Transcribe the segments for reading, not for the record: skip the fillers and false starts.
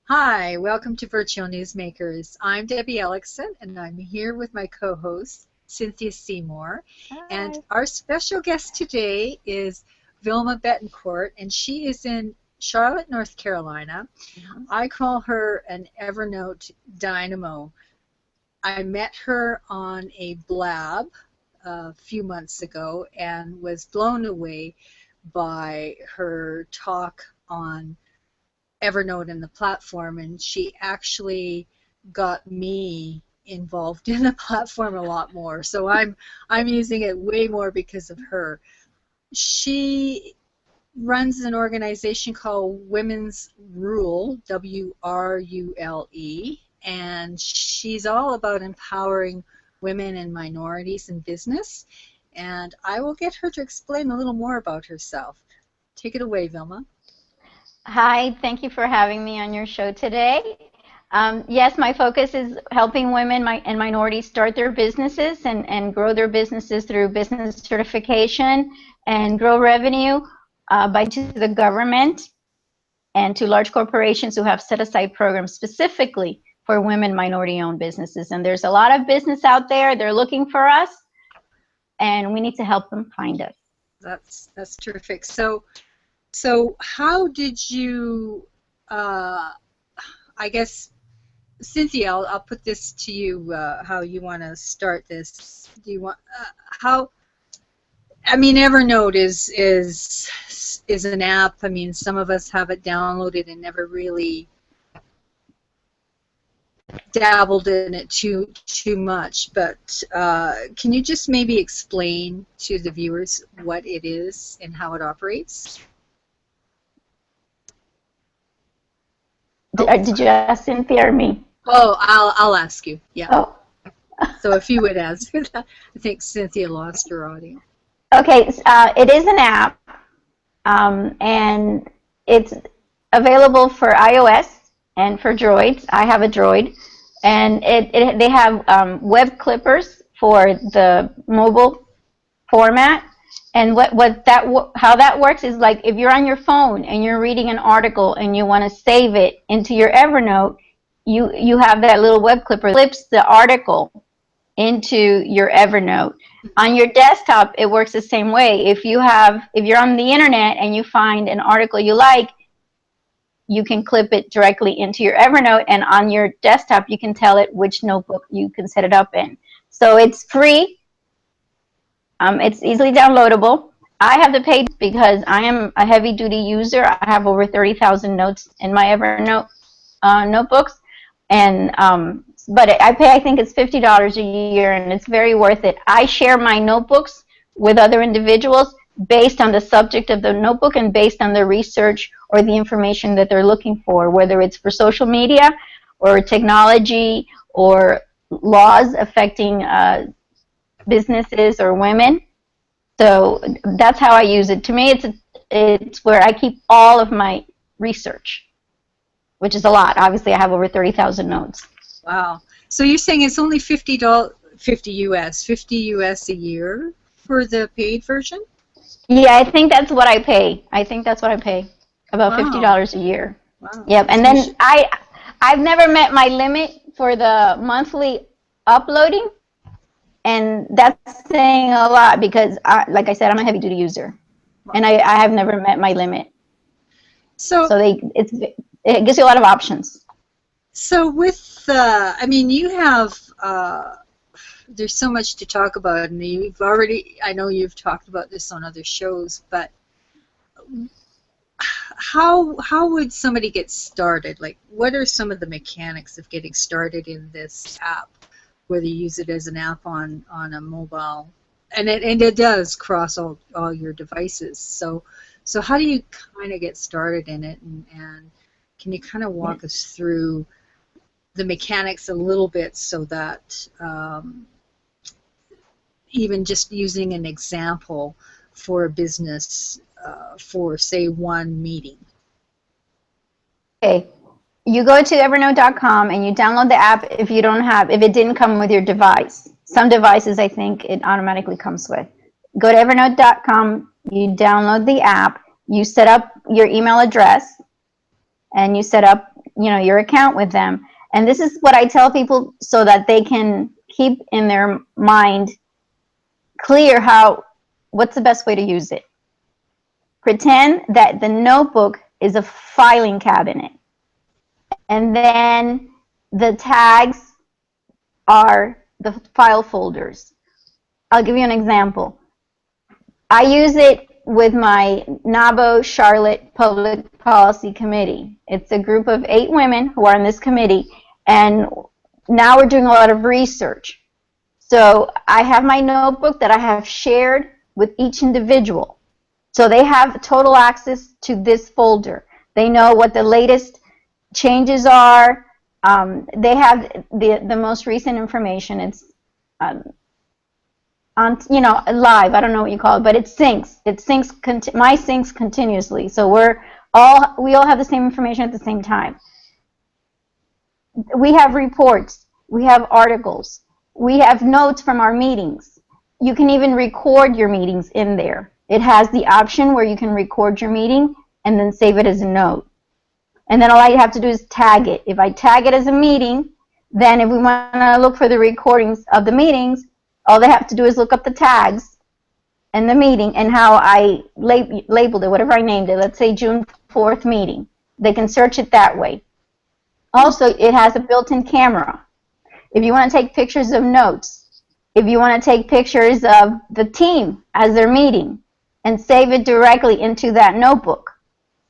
Hi, welcome to Virtual Newsmakers. I'm Debbie Ellickson, and I'm here with my co-host, Cynthia Seymour. And Hi. our special guest today is Vilma Betancourt, and she is in Charlotte, North Carolina. I call her an Evernote dynamo. I met her on a blab a few months ago and was blown away by her talk on Evernote and the platform, and she actually got me involved in the platform a lot more. So I'm using it way more because of her. She runs an organization called Women's Wrule, WRULE, and she's all about empowering women and minorities in business. And I will get her to explain a little more about herself. Take it away, Vilma. Hi, thank you for having me on your show today. Yes, my focus is helping women and minorities start their businesses and grow their businesses through business certification and grow revenue by to the government and to large corporations who have set aside programs specifically for women minority-owned businesses. And there's a lot of business out there. They're looking for us, and we need to help them find us. That's terrific. So how did you, I guess, Cynthia, I'll put this to you, how you want to start this. Do you want, Evernote is an app. I mean, some of us have it downloaded and never really dabbled in it too much, but can you just maybe explain to the viewers what it is and how it operates? Did you ask Cynthia or me? Oh, I'll ask you. Yeah. Oh. So if you would answer that, I think Cynthia lost her audio. Okay, it is an app, and it's available for iOS and for Droids. I have a Droid, and they have web clippers for the mobile format. And how that works is, like, if you're on your phone and you're reading an article and you want to save it into your Evernote, you have that little web clipper that clips the article into your Evernote. On your desktop, it works the same way. If you're on the internet and you find an article you like, you can clip it directly into your Evernote, and on your desktop, you can tell it which notebook you can set it up in. So it's free. It's easily downloadable. I have the paid because I am a heavy-duty user. I have over 30,000 notes in my Evernote notebooks, and but I pay, I think it's $50 a year, and it's very worth it. I share my notebooks with other individuals based on the subject of the notebook and based on the research or the information that they're looking for, whether it's for social media or technology or laws affecting businesses or women. So that's how I use it. To me, it's where I keep all of my research, which is a lot. Obviously, I have over 30,000 notes. Wow. So you're saying it's only $50 US a year for the paid version? Yeah, I think that's what I pay. About $50 a year. Wow. Yep. And then I've never met my limit for the monthly uploading. And that's saying a lot because, like I said, I'm a heavy-duty user, and I have never met my limit. So it gives you a lot of options. So with you have there's so much to talk about, and I know you've talked about this on other shows, but how would somebody get started? Like, what are some of the mechanics of getting started in this app? Whether you use it as an app on a mobile, and it does cross all your devices. So how do you kind of get started in it, and can you kind of walk us through the mechanics a little bit so that even just using an example for a business for, say, one meeting? Okay. You go to Evernote.com and you download the app if it didn't come with your device. Some devices, I think, it automatically comes with. Go to Evernote.com, you download the app, you set up your email address, and you set up your account with them. And this is what I tell people so that they can keep in their mind clear what's the best way to use it. Pretend that the notebook is a filing cabinet, and then the tags are the file folders. I'll give you an example. I use it with my NABO Charlotte Public Policy Committee. It's a group of 8 women who are on this committee, and now we're doing a lot of research. So I have my notebook that I have shared with each individual. So they have total access to this folder. They know what the latest changes are. They have the most recent information. It's on live. I don't know what you call it, but it syncs. My syncs continuously. So we all have the same information at the same time. We have reports. We have articles. We have notes from our meetings. You can even record your meetings in there. It has the option where you can record your meeting and then save it as a note. And then all you have to do is tag it. If I tag it as a meeting, then if we want to look for the recordings of the meetings, all they have to do is look up the tags and the meeting and how I labeled it, whatever I named it. Let's say June 4th meeting. They can search it that way. Also, it has a built-in camera. If you want to take pictures of notes, if you want to take pictures of the team as they're meeting and save it directly into that notebook,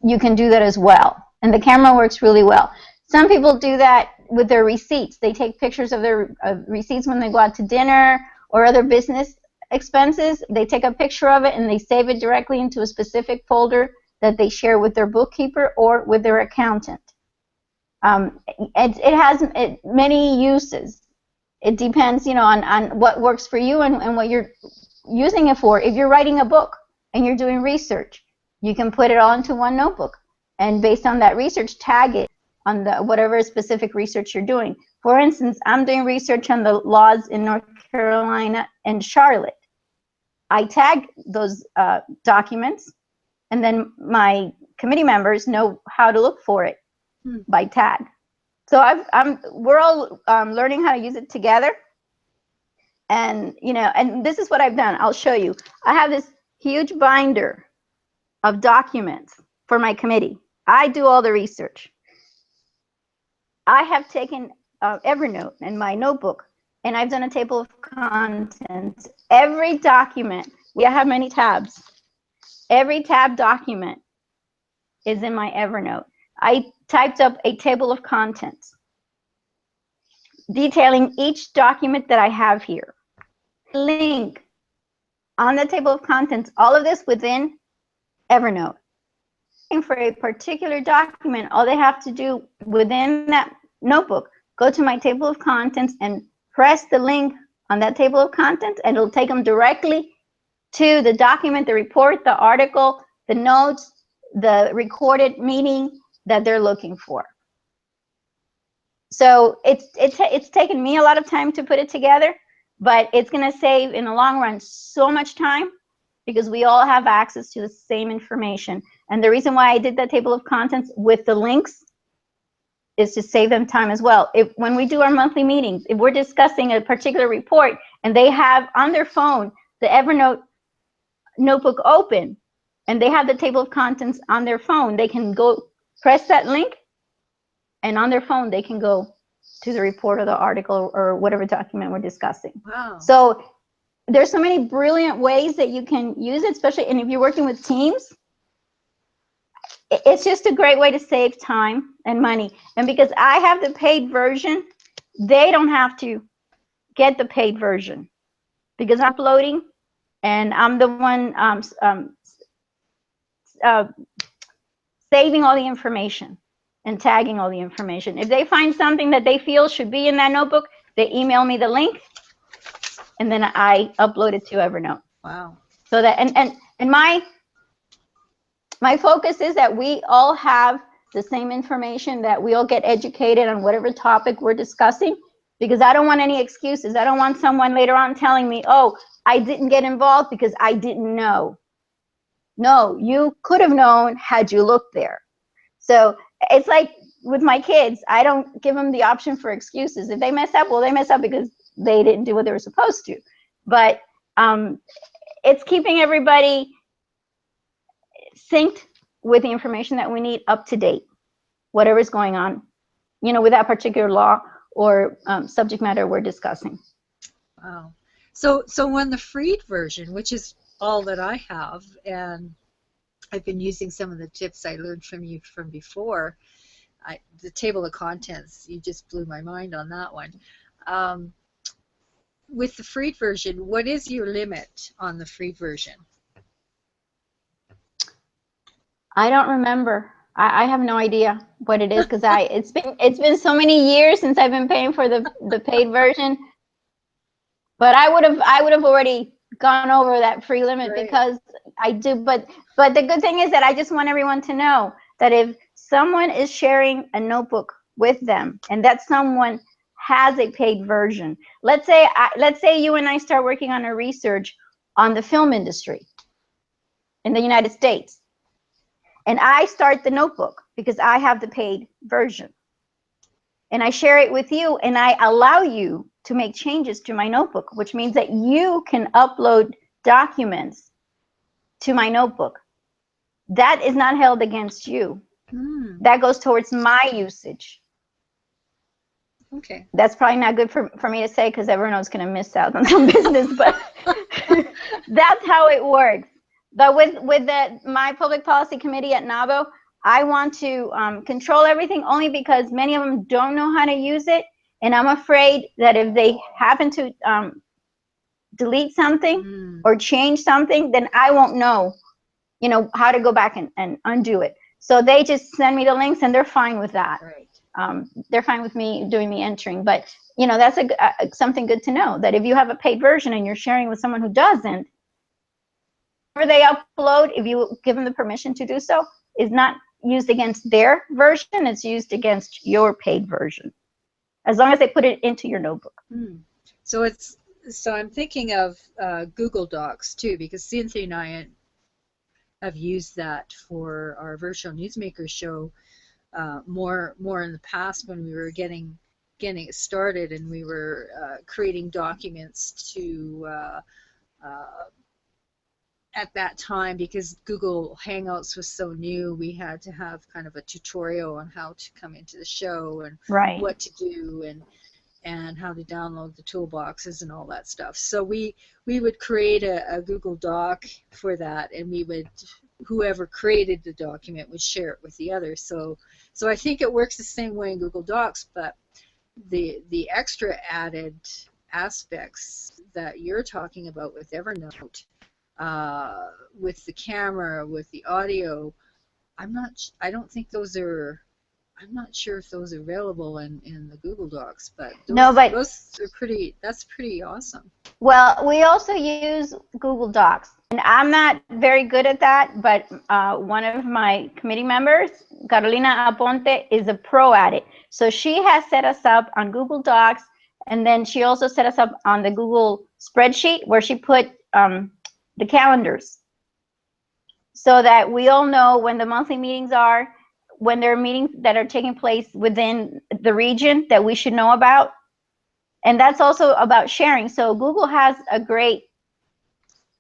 you can do that as well. And the camera works really well. Some people do that with their receipts. They take pictures of their receipts when they go out to dinner or other business expenses. They take a picture of it and they save it directly into a specific folder that they share with their bookkeeper or with their accountant. It has many uses. It depends, on what works for you and what you're using it for. If you're writing a book and you're doing research, you can put it all into one notebook. And based on that research, tag it on whatever specific research you're doing. For instance, I'm doing research on the laws in North Carolina and Charlotte. I tag those documents, and then my committee members know how to look for it by tag. So we're all learning how to use it together. And and this is what I've done. I'll show you. I have this huge binder of documents for my committee. I do all the research. I have taken Evernote in my notebook, and I've done a table of contents. Every document, we have many tabs. Every tab document is in my Evernote. I typed up a table of contents detailing each document that I have here. Link on the table of contents, all of this within Evernote. For a particular document, all they have to do within that notebook, go to my table of contents and press the link on that table of contents, and it'll take them directly to the document, the report, the article, the notes, the recorded meeting that they're looking for. So it's taken me a lot of time to put it together, but it's going to save in the long run so much time because we all have access to the same information. And the reason why I did that table of contents with the links is to save them time as well. When we do our monthly meetings, if we're discussing a particular report and they have on their phone the Evernote notebook open and they have the table of contents on their phone, they can go press that link, and on their phone they can go to the report or the article or whatever document we're discussing. Wow. So there's so many brilliant ways that you can use it, especially, and if you're working with teams, it's just a great way to save time and money. And because I have the paid version, they don't have to get the paid version because I'm uploading and I'm the one saving all the information and tagging all the information. If they find something that they feel should be in that notebook, they email me the link and then I upload it to Evernote. Wow. So that and my focus is that we all have the same information, that we all get educated on whatever topic we're discussing, because I don't want any excuses. I don't want someone later on telling me, oh, I didn't get involved because I didn't know. No, you could have known had you looked there. So it's like with my kids, I don't give them the option for excuses. If they mess up, well, they mess up because they didn't do what they were supposed to. But it's keeping everybody synced with the information that we need, up to date, whatever's going on, with that particular law or subject matter we're discussing. Wow. So on the freed version, which is all that I have, and I've been using some of the tips I learned from you from before, the table of contents, you just blew my mind on that one. With the freed version, what is your limit on the free version? I don't remember. I have no idea what it is, because it's been so many years since I've been paying for the paid version. But I would have already gone over that free limit, right? Because I do. But the good thing is that I just want everyone to know that if someone is sharing a notebook with them, and that someone has a paid version, let's say you and I start working on a research on the film industry in the United States, and I start the notebook because I have the paid version, and I share it with you, and I allow you to make changes to my notebook, which means that you can upload documents to my notebook. That is not held against you. That goes towards my usage. Okay. That's probably not good for me to say, because Evernote's going to miss out on some business, but that's how it works. But with my public policy committee at NABO, I want to control everything, only because many of them don't know how to use it. And I'm afraid that if they happen to delete something or change something, then I won't know, how to go back and undo it. So they just send me the links, and they're fine with that. Right. They're fine with me doing the entering. But, that's something good to know, that if you have a paid version and you're sharing with someone who doesn't, whatever they upload, if you give them the permission to do so, is not used against their version. It's used against your paid version, as long as they put it into your notebook. So I'm thinking of Google Docs too, because Cynthia and I have used that for our virtual Newsmakers show more in the past, when we were getting it started, and we were creating documents to at that time, because Google Hangouts was so new, we had to have kind of a tutorial on how to come into the show, and what to do, and how to download the toolboxes and all that stuff. So we would create a Google Doc for that, and whoever created the document would share it with the others. So I think it works the same way in Google Docs, but the extra added aspects that you're talking about with Evernote, with the camera, with the audio, I'm not sure if those are available in the Google Docs, but that's pretty awesome. Well, we also use Google Docs, and I'm not very good at that, but one of my committee members, Carolina Aponte, is a pro at it. So she has set us up on Google Docs, and then she also set us up on the Google spreadsheet, where she put the calendars, so that we all know when the monthly meetings are, when there are meetings that are taking place within the region that we should know about. And that's also about sharing. So Google has a great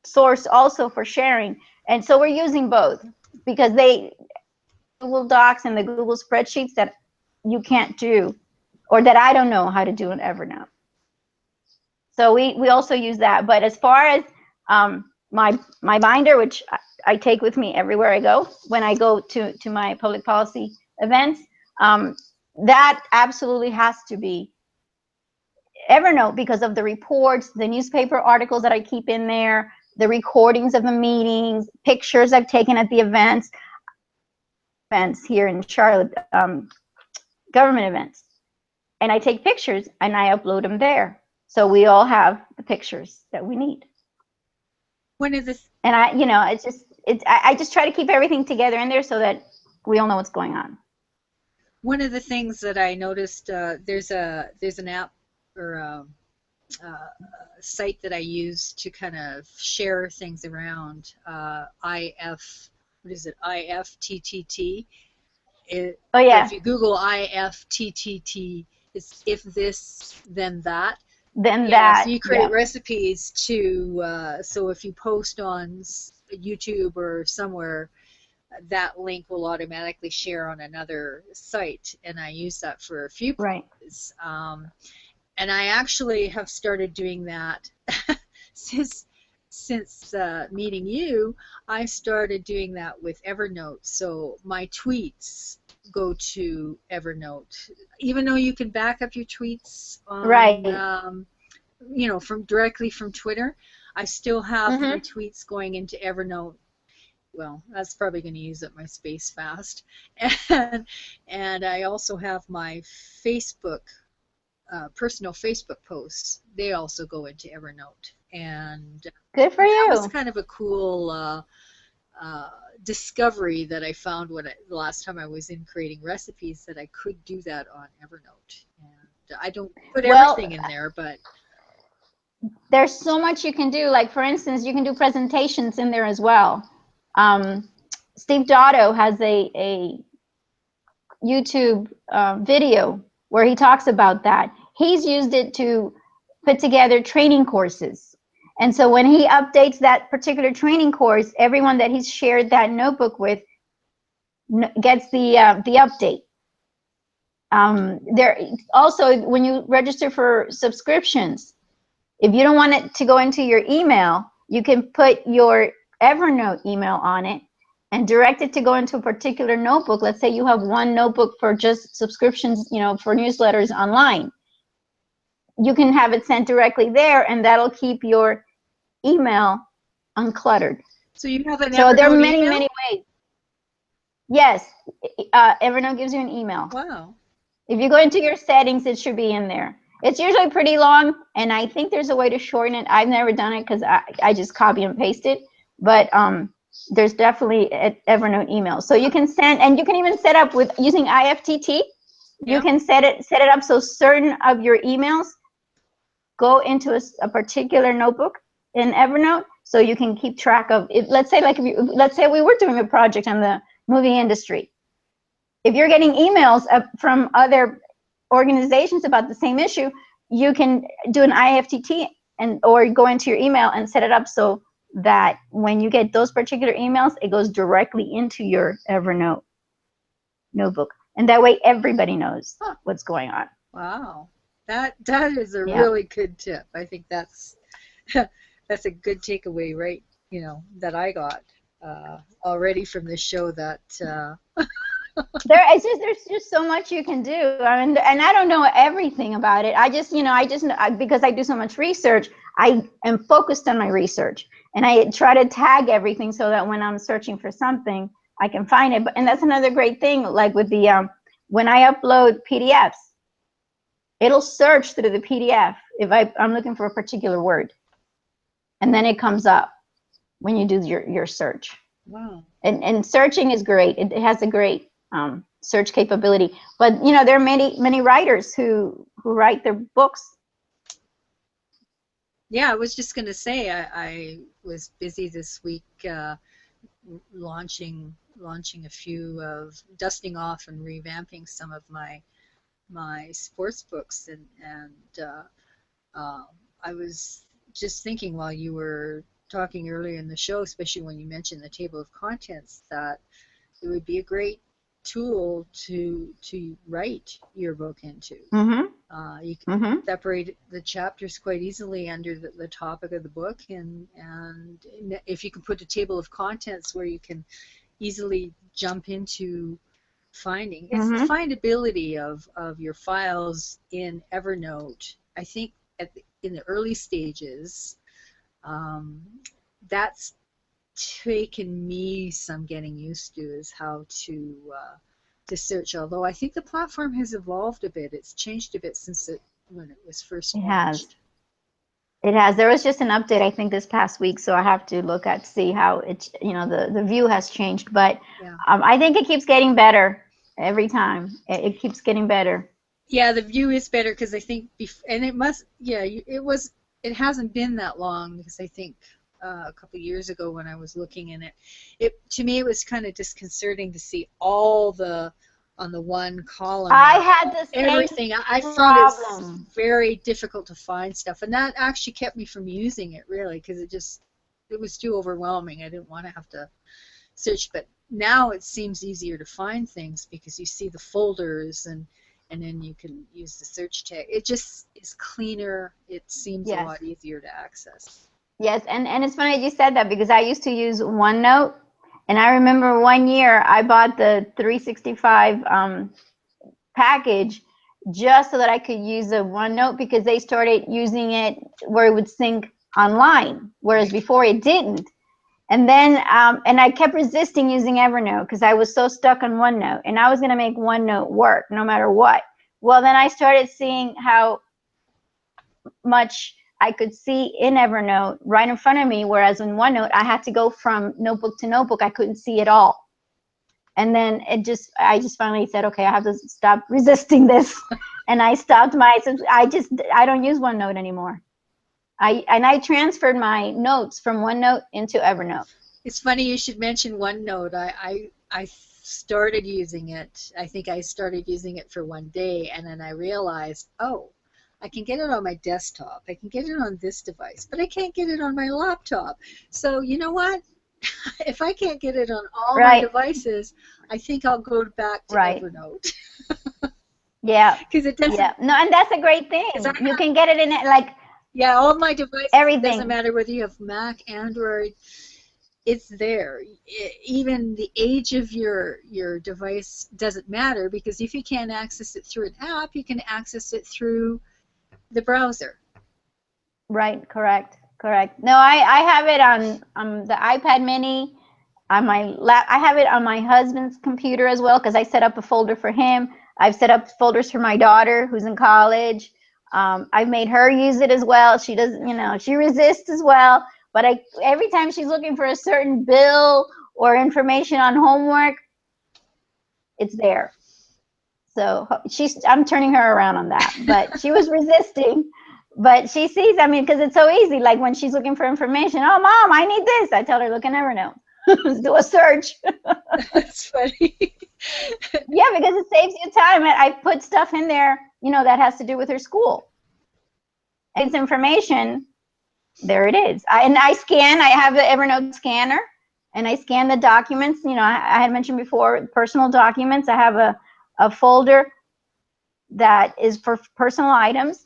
source also for sharing. And so we're using both, because Google Docs and the Google spreadsheets that you can't do, or that I don't know how to do in Evernote. So we also use that. But as far as my binder, which I take with me everywhere I go, when I go to my public policy events, that absolutely has to be Evernote, because of the reports, the newspaper articles that I keep in there, the recordings of the meetings, pictures I've taken at the events here in Charlotte, government events. And I take pictures and I upload them there. So we all have the pictures that we need. And I just try to keep everything together in there, so that we all know what's going on. One of the things that I noticed, there's an app or a site that I use to kind of share things around, IFTTT, Oh So yeah. if you Google IFTTT, it's if this, then that. Then Yeah, so that. you create Yeah. recipes to, so if you post on YouTube or somewhere, that link will automatically share on another site, and I use that for a few Right. places. And I actually have started doing that since meeting you. I started doing that with Evernote, so my tweets go to Evernote, even though you can back up your tweets on, Right. from directly from Twitter. I still have my Mhm. tweets going into Evernote. Well, that's probably going to use up my space fast. And I also have my Facebook, personal Facebook posts. They also go into Evernote. And Good for that was you. kind of a cool discovery that I found the last time I was in creating recipes, that I could do that on Evernote. And I don't put everything Well, in there, but there's so much you can do. Like for instance, you can do presentations in there as well. Um, Steve Dotto has a YouTube video where he talks about that. He's used it to put together training courses. And so when he updates that particular training course, everyone that he's shared that notebook with gets the update. There also, when you register for subscriptions, if you don't want it to go into your email, you can put your Evernote email on it and direct it to go into a particular notebook. Let's say you have one notebook for just subscriptions, for newsletters online. You can have it sent directly there, and that'll keep your email uncluttered. so you have an So there are Evernote many, email? many ways. Yes, Evernote gives you an email. Wow. If you go into your settings, it should be in there. It's usually pretty long, and I think there's a way to shorten it. I've never done it because I just copy and paste it. But there's definitely an Evernote email. So you can send, and you can even set up with using IFTT. You Yeah. can set it up so certain of your emails go into a particular notebook in Evernote, so you can keep track of it. Let's say let's say we were doing a project on the movie industry. If you're getting emails from other organizations about the same issue, you can do an IFTT or go into your email and set it up so that when you get those particular emails, it goes directly into your Evernote notebook. And that way everybody knows what's going on. Wow. That is a Yeah. really good tip. I think that's that's a good takeaway, right? That I got already from this show, that There's just so much you can do. I mean, and I don't know everything about it. I just because I do so much research, I am focused on my research, and I try to tag everything so that when I'm searching for something, I can find it. And that's another great thing. Like with the when I upload PDFs, it'll search through the PDF if I'm looking for a particular word, and then it comes up when you do your search. wow. And searching is great. It has a great search capability. But there are many writers who write their books. Yeah, I was just going to say, I was busy this week launching a few of dusting off and revamping some of my sports books, and I was just thinking while you were talking earlier in the show, especially when you mentioned the table of contents, that it would be a great tool to write your book into. Mm-hmm. You can separate the chapters quite easily under the topic of the book, and if you can put a table of contents where you can easily jump into finding. It's the findability of your files in Evernote. I think in the early stages, that's taken me some getting used to, is how to search. Although I think the platform has evolved a bit. It's changed a bit since when it was first launched. It has. There was just an update, I think, this past week, so I have to see how the view has changed. But Yeah. I think it keeps getting better every time. It keeps getting better. Yeah, the view is better because I think, and it must, yeah, it hasn't been that long, because I think a couple years ago when I was looking in it, to me it was kind of disconcerting to see all the on the one column. I had the same Everything. I found it problem. very difficult to find stuff, and that actually kept me from using it really, because it was too overwhelming. I didn't want to have to search, but now it seems easier to find things because you see the folders, and then you can use the search tag. It just is cleaner. It seems a Yes. lot easier to access. Yes, and it's funny you said that because I used to use OneNote, and I remember one year I bought the 365 package just so that I could use a OneNote because they started using it where it would sync online, whereas before it didn't. And then, and I kept resisting using Evernote because I was so stuck on OneNote, and I was going to make OneNote work no matter what. Well, then I started seeing how much I could see in Evernote right in front of me, whereas in OneNote, I had to go from notebook to notebook. I couldn't see it all. And then I just finally said, okay, I have to stop resisting this. And I stopped I don't use OneNote anymore. I transferred my notes from OneNote into Evernote. It's funny you should mention OneNote. I started using it. I think I started using it for one day, and then I realized, oh, I can get it on my desktop. I can get it on this device, but I can't get it on my laptop. So you know what? If I can't get it on all my devices, I think I'll go back to Evernote. Yeah. Because it doesn't. Yeah. No, and that's a great thing. You can get it in it like. Yeah, all my devices. Everything. It doesn't matter whether you have Mac, Android. It's there. Even the age of your device doesn't matter, because if you can't access it through an app, you can access it through the browser. Right, correct. No, I have it on the iPad mini, on my I have it on my husband's computer as well because I set up a folder for him. I've set up folders for my daughter who's in college. I've made her use it as well. She doesn't, she resists as well. But every time she's looking for a certain bill or information on homework, it's there. So I'm turning her around on that. But she was resisting. But she sees, because it's so easy. Like when she's looking for information, oh, Mom, I need this. I tell her, look in Evernote. Do a search. That's funny. Yeah, because it saves you time. I put stuff in there, that has to do with her school. It's information. There it is. I have the Evernote scanner, and I scan the documents. I had mentioned before, personal documents. I have a folder that is for personal items,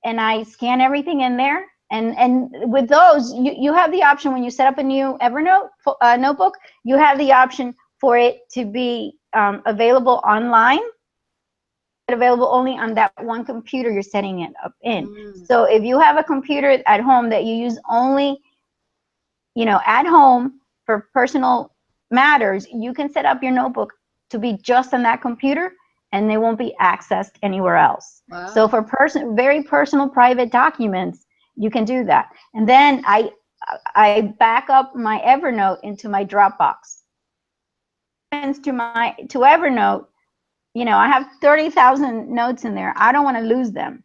and I scan everything in there. And with those, you have the option when you set up a new Evernote notebook, you have the option for it to be available online, available only on that one computer you're setting it up in. So if you have a computer at home that you use only, at home for personal matters, you can set up your notebook to be just on that computer, and they won't be accessed anywhere else. Wow. So for very personal, private documents, you can do that. And then I back up my Evernote into my Dropbox. To Evernote, I have 30,000 notes in there. I don't want to lose them.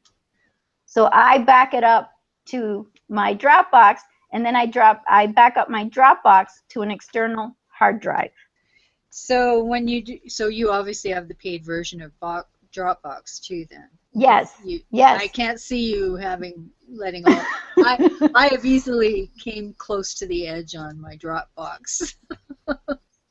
So I back it up to my Dropbox, and then I back up my Dropbox to an external hard drive. So you obviously have the paid version of Dropbox too, then. Yes. Yes. I can't see you letting all. I have easily came close to the edge on my Dropbox.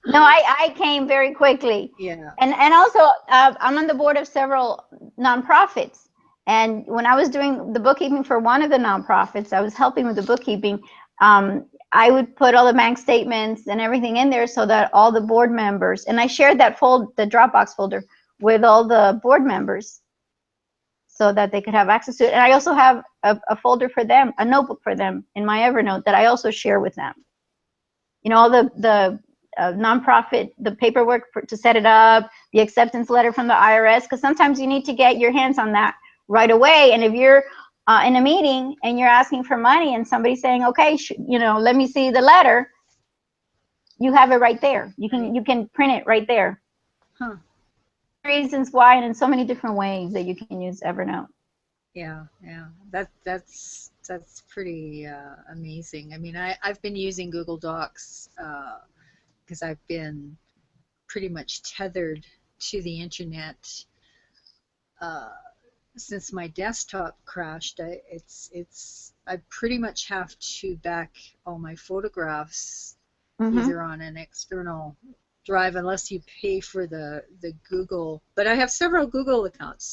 No, I came very quickly. Yeah. And also, I'm on the board of several nonprofits. And when I was doing the bookkeeping for one of the nonprofits, I was helping with the bookkeeping. I would put all the bank statements and everything in there so that all the board members, and I shared the Dropbox folder with all the board members so that they could have access to it. And I also have a folder for them, a notebook for them in my Evernote that I also share with them. All the nonprofit, the paperwork to set it up, the acceptance letter from the IRS, because sometimes you need to get your hands on that right away. And if you're in a meeting and you're asking for money and somebody's saying, okay, let me see the letter, you have it right there. You can print it right there. Huh. Reasons why, and in so many different ways that you can use Evernote. Yeah. That's pretty amazing. I've been using Google Docs because I've been pretty much tethered to the internet since my desktop crashed. I pretty much have to back all my photographs either on an external drive, unless you pay for the Google. But I have several Google accounts,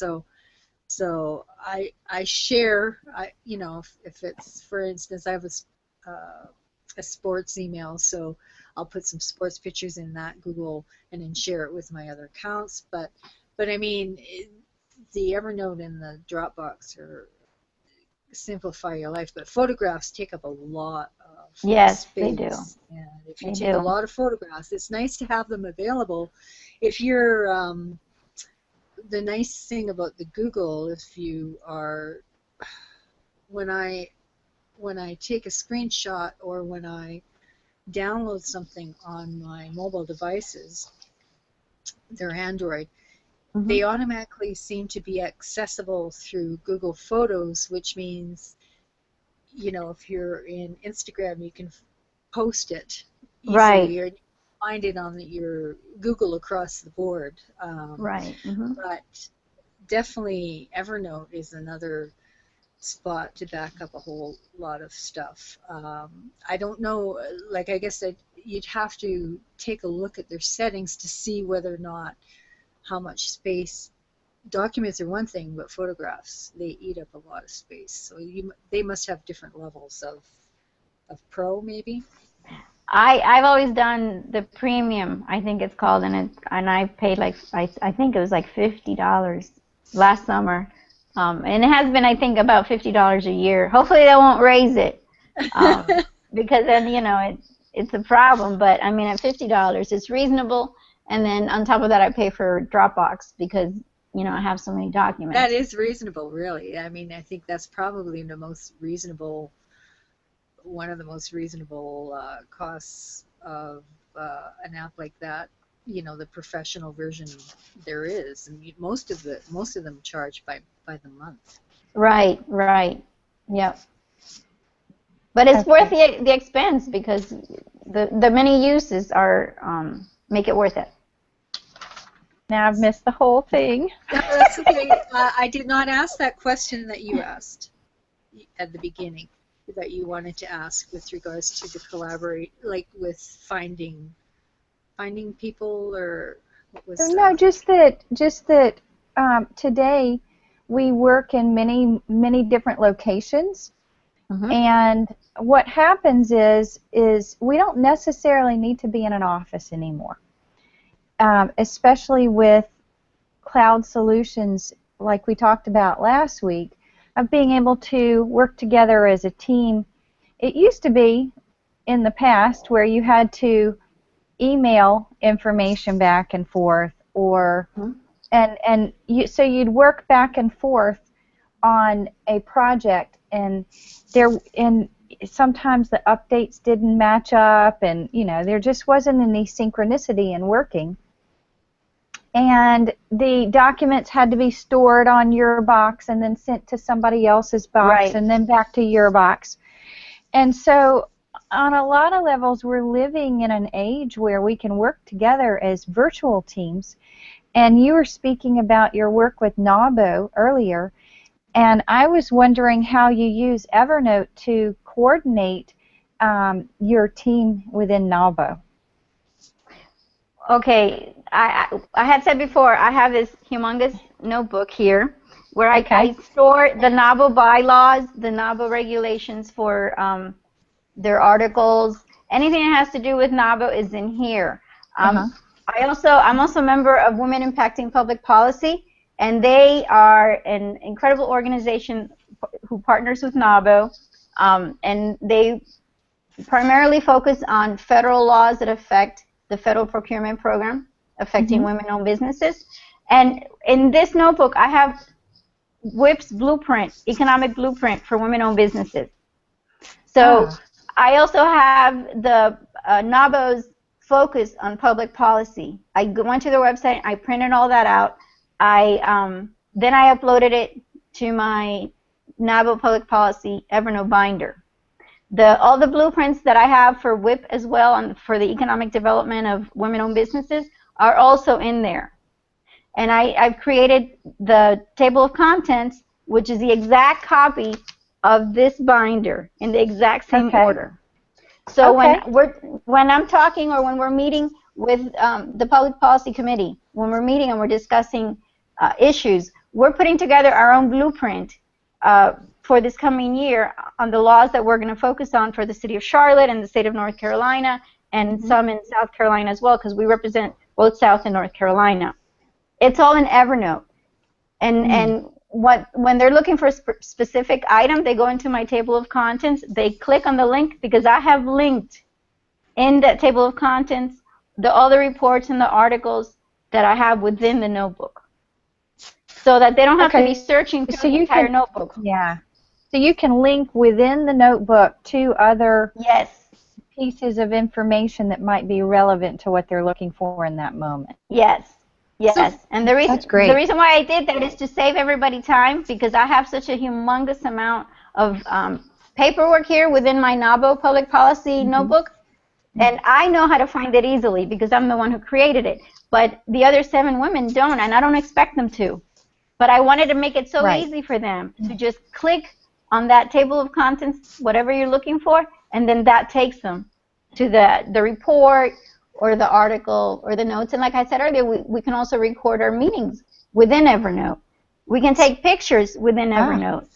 so I share. You know, if it's, for instance, I have a sports email, so I'll put some sports pictures in that Google and then share it with my other accounts. But I mean, the Evernote and the Dropbox simplify your life, but photographs take up a lot of Yes, space. they do. And if you take a lot of photographs, it's nice to have them available. If you're the nice thing about the Google, if you are, when I take a screenshot or when I download something on my mobile devices, they're Android, they automatically seem to be accessible through Google Photos, which means, you know, if you're in Instagram, you can post it easily, Right. or find it on your Google across the board. Right. But definitely Evernote is another spot to back up a whole lot of stuff. I don't know, like, I guess that you'd have to take a look at their settings to see whether or not how much space. Documents are one thing, but photographs, they eat up a lot of space. So they must have different levels of pro, maybe. I've always done the premium, I think it's called, and I paid like I think it was like $50 last summer, and it has been, I think, about $50 a year. Hopefully they won't raise it, because then, you know, it's a problem. But I mean, at $50 it's reasonable, and then on top of that I pay for Dropbox because, you know, I have so many documents. That is reasonable, really. I mean, I think that's probably the most reasonable, one of the most reasonable costs of an app like that. You know, the professional version there is, and most of them charge by the month. Right, yep. But it's worth the expense because the many uses are make it worth it. Now I've missed the whole thing. No, that's okay. I did not ask that question that you asked at the beginning, that you wanted to ask with regards to the collaborate, like with finding people, or what was that? No, just that today we work in many different locations, and what happens is we don't necessarily need to be in an office anymore, especially with cloud solutions like we talked about last week, of being able to work together as a team. It used to be in the past where you had to email information back and forth, or so you'd work back and forth on a project, and sometimes the updates didn't match up, and, you know, there just wasn't any synchronicity in working. And the documents had to be stored on your box and then sent to somebody else's box, and then back to your box. And so on a lot of levels, we're living in an age where we can work together as virtual teams. And you were speaking about your work with NAWBO earlier, and I was wondering how you use Evernote to coordinate your team within NAWBO. Okay, I had said before, I have this humongous notebook here where I store the NAWBO bylaws, the NAWBO regulations for their articles. Anything that has to do with NAWBO is in here. I'm also a member of Women Impacting Public Policy, and they are an incredible organization who partners with NAWBO, and they primarily focus on federal laws that affect the federal procurement program affecting women-owned businesses. And in this notebook, I have WIP's blueprint, economic blueprint for women-owned businesses. So I also have the NAWBO's focus on public policy. I went to their website, I printed all that out. Then I uploaded it to my NAWBO Public Policy Evernote binder. All the blueprints that I have for WIP as well, and for the economic development of women-owned businesses, are also in there. and I've created the table of contents, which is the exact copy of this binder in the exact same order. So when I'm talking or when we're meeting with the Public Policy Committee, when we're meeting and we're discussing issues, we're putting together our own blueprint for this coming year on the laws that we're going to focus on for the city of Charlotte and the state of North Carolina, and some in South Carolina as well, because we represent both South and North Carolina. It's all in Evernote. And when they're looking for a specific item, they go into my table of contents, they click on the link, because I have linked in that table of contents all the reports and the articles that I have within the notebook, so that they don't have to be searching through the entire notebook. Yeah. So you can link within the notebook to other pieces of information that might be relevant to what they're looking for in that moment. Yes. Yes, and the reason why I did that is to save everybody time, because I have such a humongous amount of paperwork here within my NABO public policy notebook, and I know how to find it easily because I'm the one who created it. But the other 7 women don't, and I don't expect them to. But I wanted to make it so easy for them to just click on that table of contents, whatever you're looking for, and then that takes them to the report or the article or the notes. And like I said earlier, we can also record our meetings within Evernote. We can take pictures within Evernote.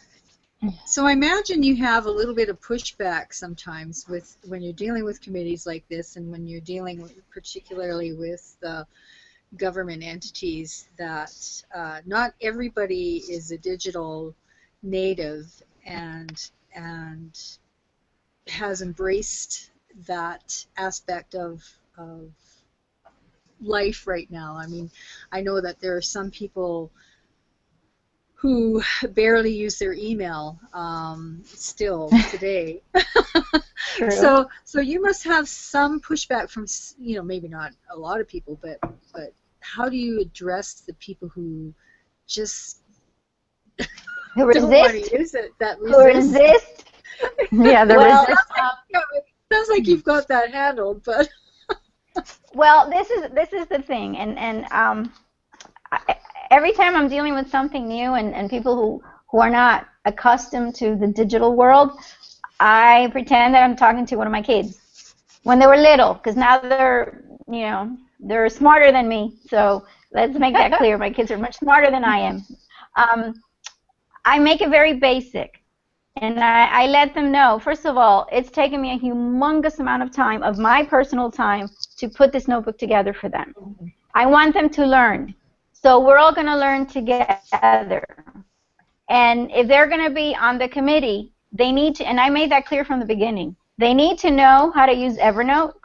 So I imagine you have a little bit of pushback sometimes when you're dealing with committees like this, and when you're dealing particularly with government entities, that not everybody is a digital native and has embraced that aspect of life right now. I mean, I know that there are some people who barely use their email still today. So you must have some pushback from, maybe not a lot of people, but how do you address the people who just resist? Don't want to use it, resist? Yeah, sounds like you've got that handled, but well, this is the thing, and every time I'm dealing with something new and people who are not accustomed to the digital world, I pretend that I'm talking to one of my kids when they were little, because now they're smarter than me. So let's make that clear. My kids are much smarter than I am. I make it very basic. And I let them know, first of all, it's taken me a humongous amount of time, of my personal time, to put this notebook together for them. I want them to learn. So we're all going to learn together. And if they're going to be on the committee, they need to, and I made that clear from the beginning, they need to know how to use Evernote.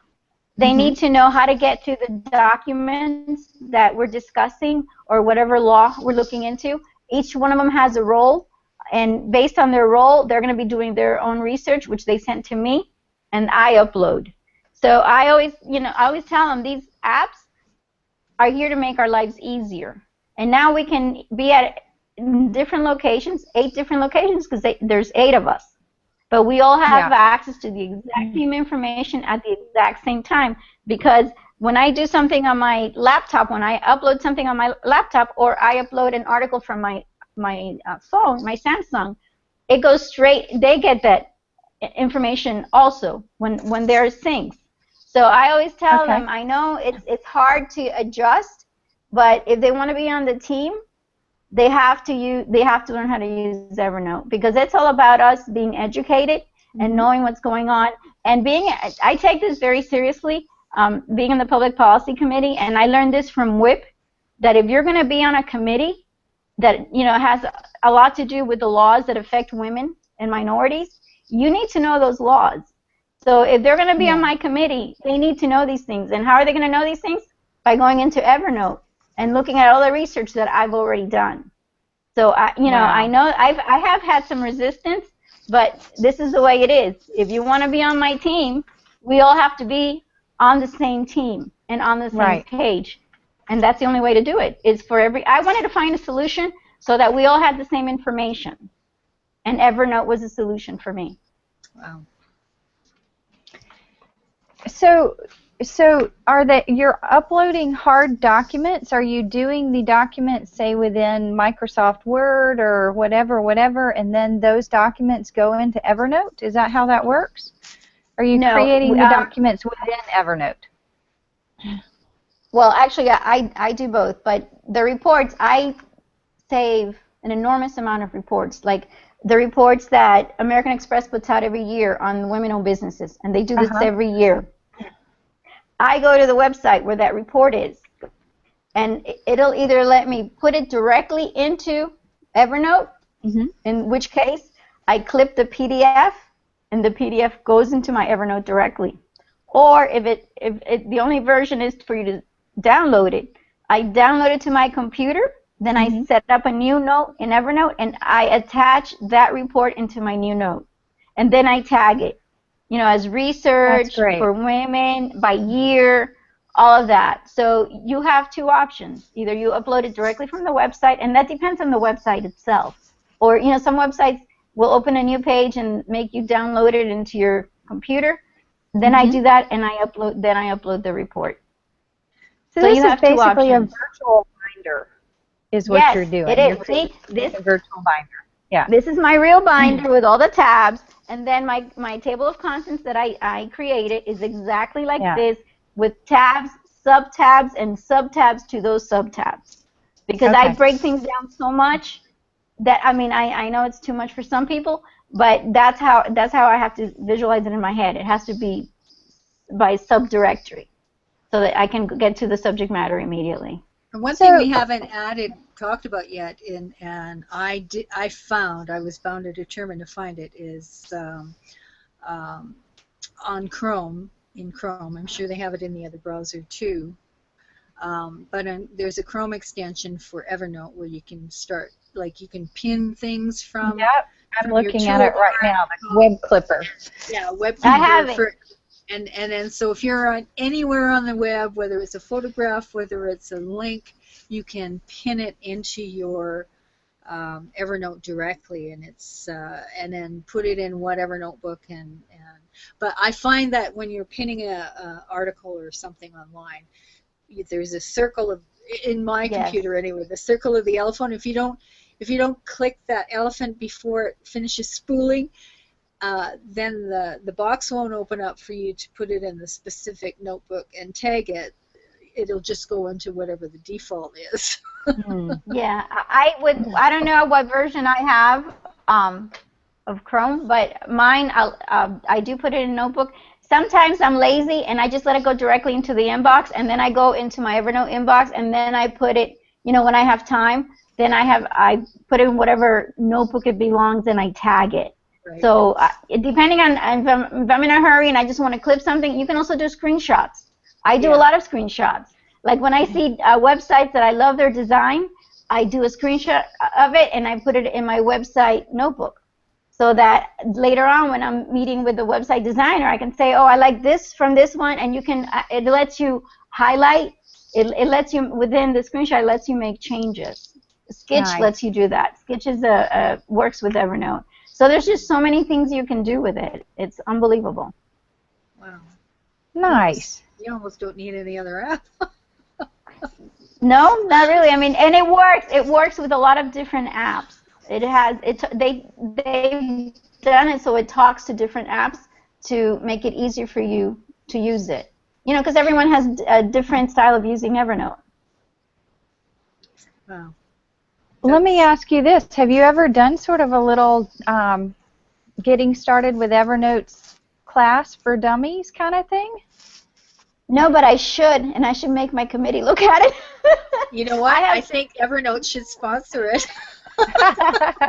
They need to know how to get to the documents that we're discussing or whatever law we're looking into. Each one of them has a role. And based on their role, they're going to be doing their own research, which they sent to me, and I upload. So I always tell them these apps are here to make our lives easier. And now we can be at different locations, 8 different locations, because there's 8 of us. But we all have access to the exact same information at the exact same time. Because when I do something on my laptop, when I upload something on my laptop, or I upload an article from my phone, my Samsung, it goes straight. They get that information also when they're synced. So I always tell them, I know it's hard to adjust, but if they want to be on the team, they have to learn how to use Evernote, because it's all about us being educated and knowing what's going on, and I take this very seriously, being in the Public Policy Committee, and I learned this from WHIP, that if you're going to be on a committee that has a lot to do with the laws that affect women and minorities, you need to know those laws. So if they're going to be on my committee, they need to know these things. And how are they going to know these things? By going into Evernote and looking at all the research that I've already done. So I know I have had some resistance, but this is the way it is. If you want to be on my team, we all have to be on the same team and on the same page. And that's the only way to do it. I wanted to find a solution so that we all had the same information. And Evernote was a solution for me. Wow. So So you're uploading hard documents? Are you doing the documents, say, within Microsoft Word or whatever, and then those documents go into Evernote? Is that how that works? Are you No, creating the documents within Evernote? well, actually, I do both, but the reports, I save an enormous amount of reports, like the reports that American Express puts out every year on women-owned businesses, and they do this every year. I go to the website where that report is, and it'll either let me put it directly into Evernote, in which case I clip the PDF, and the PDF goes into my Evernote directly. Or if the only version is for you to download it, I download it to my computer, then I set up a new note in Evernote, and I attach that report into my new note, and then I tag it, you know, as research for women, by year, all of that. So you have two options. Either you upload it directly from the website, and that depends on the website itself. Or, you know, some websites will open a new page and make you download it into your computer. Then I do that, and I upload the report. So this is basically a virtual binder, is what you're doing. It is. See, this a virtual binder. Yeah. This is my real binder with all the tabs, and then my table of contents that I created is exactly like this, with tabs, sub-tabs, and sub-tabs to those sub-tabs. Because I break things down so much that, I mean, I know it's too much for some people, but that's how I have to visualize it in my head. It has to be by subdirectory so that I can get to the subject matter immediately. And one thing we haven't talked about yet, and I was bound and determined to find it, is on Chrome, in Chrome. I'm sure they have it in the other browser too. But there's a Chrome extension for Evernote where you can start, like you can pin things from. Yep, I'm looking at it right now. The web clipper. Yeah, web clipper. I have it. And then so if you're anywhere on the web, whether it's a photograph, whether it's a link, you can pin it into your Evernote directly, and and then put it in whatever notebook. But I find that when you're pinning a article or something online, there's a circle of, in my computer anyway, the circle of the elephant. If you don't click that elephant before it finishes spooling, then the box won't open up for you to put it in the specific notebook and tag it. It'll just go into whatever the default is. Yeah, I don't know what version I have of Chrome, but mine, I do put it in a notebook. Sometimes I'm lazy and I just let it go directly into the inbox, and then I go into my Evernote inbox, and then I put it, you know, when I have time, then I put it in whatever notebook it belongs, and I tag it. Right. So depending on if I'm in a hurry and I just want to clip something, you can also do screenshots. I do a lot of screenshots. Like when I see websites that I love their design, I do a screenshot of it and I put it in my website notebook, so that later on when I'm meeting with the website designer, I can say, oh, I like this from this one, and you can, it lets you highlight, it lets you, within the screenshot, it lets you make changes. Sketch lets you do that. Sketch is works with Evernote. So there's just so many things you can do with it. It's unbelievable. Wow. Nice. You almost don't need any other app. No, not really. I mean, and it works. It works with a lot of different apps. They've done it so it talks to different apps to make it easier for you to use it. You know, because everyone has a different style of using Evernote. Wow. Let me ask you this. Have you ever done sort of a little getting started with Evernote's class for dummies kind of thing? No, but I should, and I should make my committee look at it. You know what? I think Evernote should sponsor it.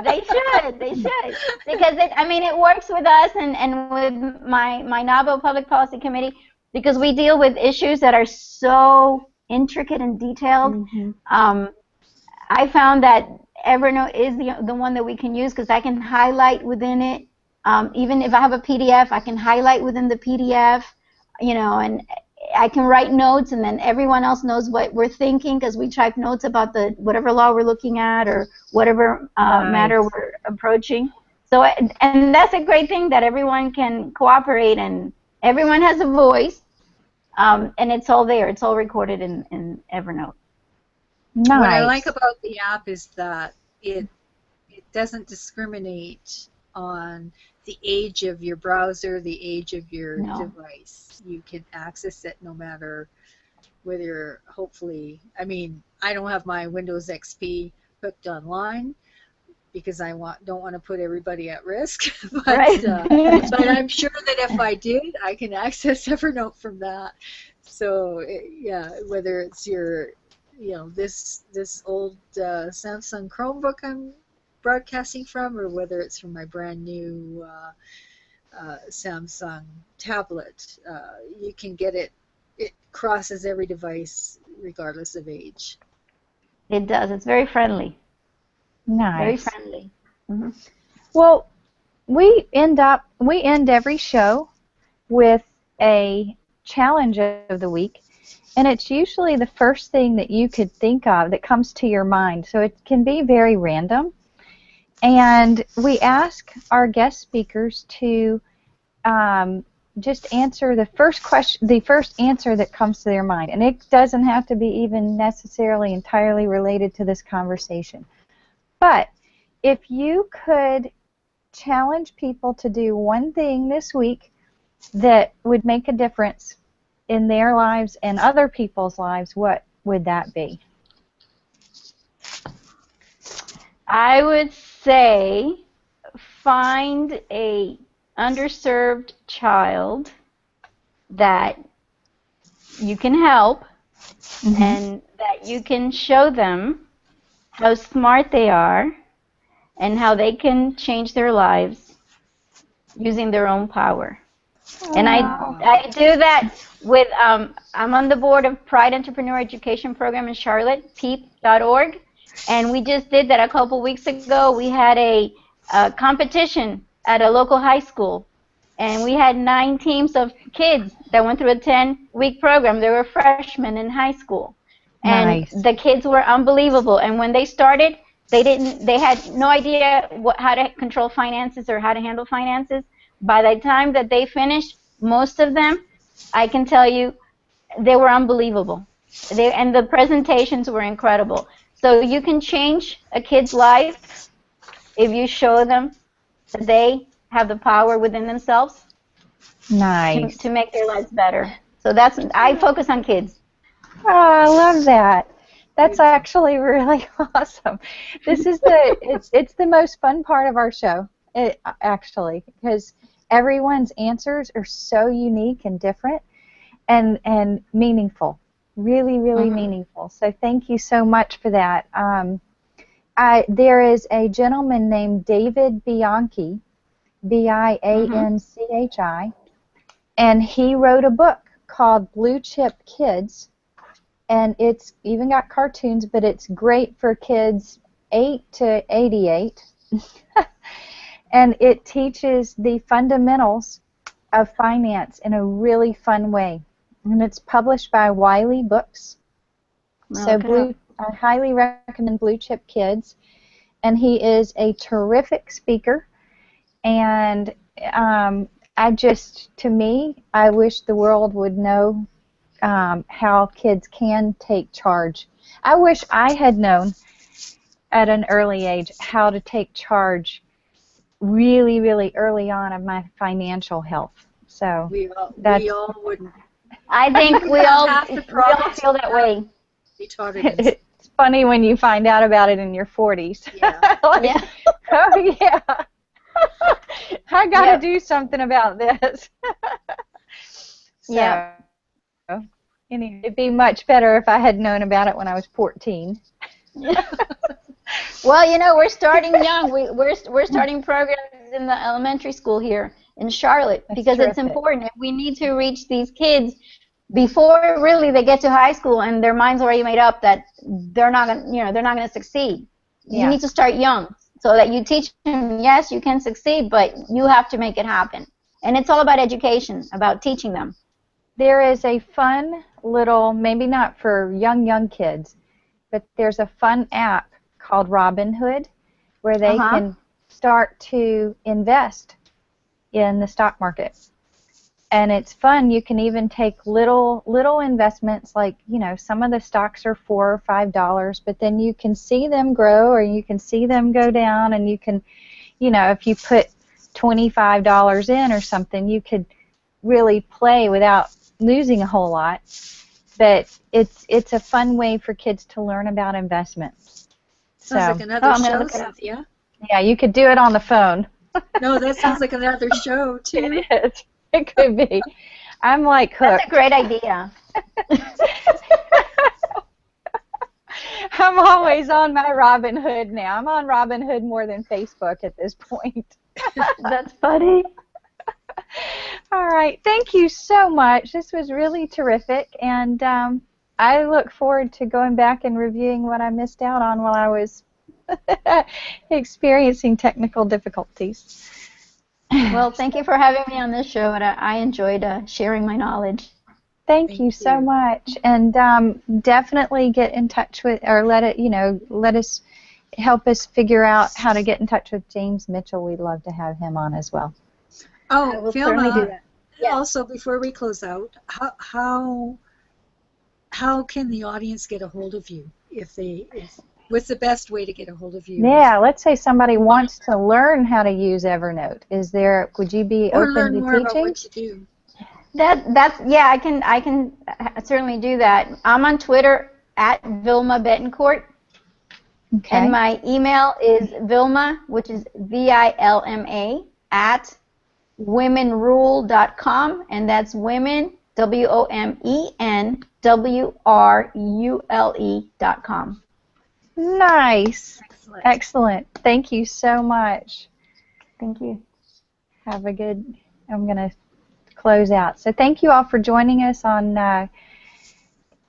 They should, because it works with us and with my novel public policy committee, because we deal with issues that are so intricate and detailed. I found that Evernote is the one that we can use, because I can highlight within it. Even if I have a PDF, I can highlight within the PDF, you know, and I can write notes, and then everyone else knows what we're thinking, because we type notes about whatever law we're looking at or whatever matter we're approaching. So, and that's a great thing, that everyone can cooperate and everyone has a voice. And it's all there. It's all recorded in Evernote. Nice. What I like about the app is that it doesn't discriminate on the age of your browser, the age of your device. You can access it no matter whether, hopefully, I mean, I don't have my Windows XP hooked online because I don't want to put everybody at risk, but, Right. But I'm sure that if I did, I can access Evernote from that. So yeah, whether it's your, this old Samsung Chromebook I'm broadcasting from, or whether it's from my brand new Samsung tablet, you can get it. It crosses every device regardless of age. It does. It's very friendly. Nice. Very friendly. Mm-hmm. Well, we end every show with a challenge of the week, and it's usually the first thing that you could think of that comes to your mind. So it can be very random, and we ask our guest speakers to just answer the first question, the first answer that comes to their mind, and it doesn't have to be even necessarily entirely related to this conversation. But if you could challenge people to do one thing this week that would make a difference in their lives and other people's lives, what would that be? I would say find a underserved child that you can help, and that you can show them how smart they are and how they can change their lives using their own power. And I do that with, I'm on the board of Pride Entrepreneur Education Program in Charlotte, peep.org, and we just did that a couple weeks ago. We had a competition at a local high school, and we had 9 teams of kids that went through a 10-week program. They were freshmen in high school. And the kids were unbelievable. And when they started, they had no idea how to control finances or how to handle finances. By the time that they finished, most of them, I can tell you, they were unbelievable. And the presentations were incredible. So you can change a kid's life if you show them that they have the power within themselves to make their lives better. So I focus on kids. Oh, I love that. That's actually really awesome. This is it's the most fun part of our show, actually, because everyone's answers are so unique and different and meaningful, really, really meaningful. So thank you so much for that. There is a gentleman named David Bianchi, Bianchi, and he wrote a book called Blue Chip Kids, and it's even got cartoons, but it's great for kids 8 to 88, and it teaches the fundamentals of finance in a really fun way, and it's published by Wiley Books. So I highly recommend Blue Chip Kids, and he is a terrific speaker, and to me, I wish the world would know how kids can take charge. I wish I had known at an early age how to take charge really, really early on of my financial health. So we all wouldn't. I think we all feel that way. It's funny when you find out about it in your 40s. Yeah. Oh yeah. I got to do something about this. Anyway, it'd be much better if I had known about it when I was 14. Well, we're starting young. We're starting programs in the elementary school here in Charlotte because it's important. We need to reach these kids before really they get to high school and their mind's already made up that they're not going to succeed. You need to start young so that you teach them, yes, you can succeed, but you have to make it happen. And it's all about education, about teaching them. There is a fun little, maybe not for young kids, but there's a fun app called Robinhood where they can start to invest in the stock market. and it's fun. You can even take little investments, like, you know, some of the stocks are $4 or $5, but then you can see them grow or you can see them go down, and you can, you know, if you put $25 in or something, you could really play without losing a whole lot. But it's a fun way for kids to learn about investments. Sounds like another I'm gonna show, look it up. Cynthia. Yeah, you could do it on the phone. No, that sounds like another show, too. It is. It could be. I'm like hooked. That's a great idea. I'm always on my Robin Hood now. I'm on Robin Hood more than Facebook at this point. That's funny. All right. Thank you so much. This was really terrific, and I look forward to going back and reviewing what I missed out on while I was experiencing technical difficulties. Well, thank you for having me on this show, and I enjoyed sharing my knowledge. Thank you so much, and definitely get in touch with, or let us help us figure out how to get in touch with James Mitchell. We'd love to have him on as well. Oh, will certainly do Vilma, that. Yeah. also, before we close out, how can the audience get a hold of you? What's the best way to get a hold of you? Yeah, let's say somebody wants to learn how to use Evernote. Would you be Or open learn to more teaching? about what you do. Yeah, I can certainly do that. I'm on Twitter at Vilma Betancourt, Okay. and my email is Vilma, which is VILMA at womenwrule.com, and that's women WOMENWRULE.com. Nice. Excellent. Excellent. Thank you so much. Thank you. Have a good, I'm going to close out. So thank you all for joining us on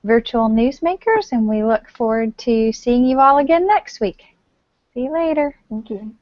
Virtual Newsmakers, and we look forward to seeing you all again next week. See you later. Thank you.